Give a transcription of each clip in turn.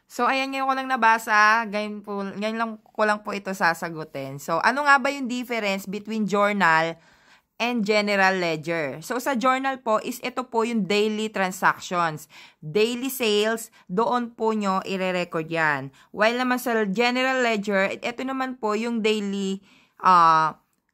So, ayan, ngayon ko lang nabasa. Ngayon lang ko lang po ito sasagutin. So, ano nga ba yung difference between journal and general ledger? So, sa journal po is ito po yung daily transactions. Daily sales, doon po nyo ire-record yan. While naman sa general ledger, ito naman po yung daily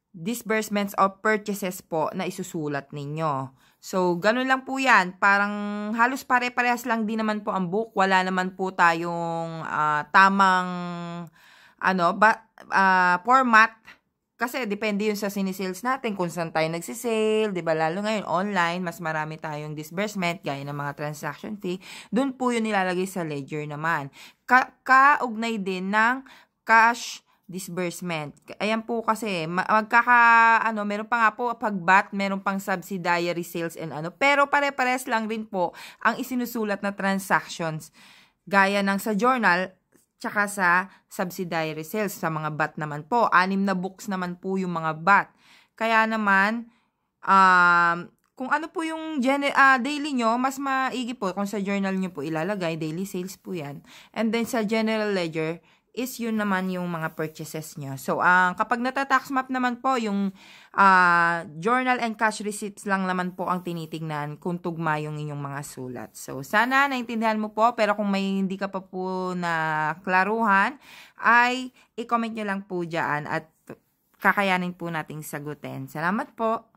disbursements or purchases po na isusulat ninyo. So, ganun lang po yan. Parang halos pare-parehas lang din naman po ang book. Wala naman po tayong tamang format. Kasi depende yun sa sinisales natin kung saan tayo nagsisale. Diba? Lalo ngayon online, mas marami tayong disbursement gaya ng mga transaction fee. Doon po yun nilalagay sa ledger naman. Kaugnay din ng cash disbursement. Ayan po kasi, meron pa nga po pag VAT, meron pang subsidiary sales and pero pare-pares lang rin po ang isinusulat na transactions. Gaya ng sa journal, tsaka sa subsidiary sales. Sa mga VAT naman po, 6 na books naman po yung mga VAT. Kaya naman, kung ano po yung daily nyo, mas maigi po kung sa journal nyo po ilalagay, daily sales po yan. And then sa general ledger, is yun naman yung mga purchases nyo. So, kapag nata-tax map naman po, yung journal and cash receipts lang naman po ang tinitingnan kung tugma yung inyong mga sulat. So, sana naintindihan mo po, pero kung may hindi ka pa po na klaruhan, ay i-comment nyo lang po dyan at kakayanin po nating sagutin. Salamat po!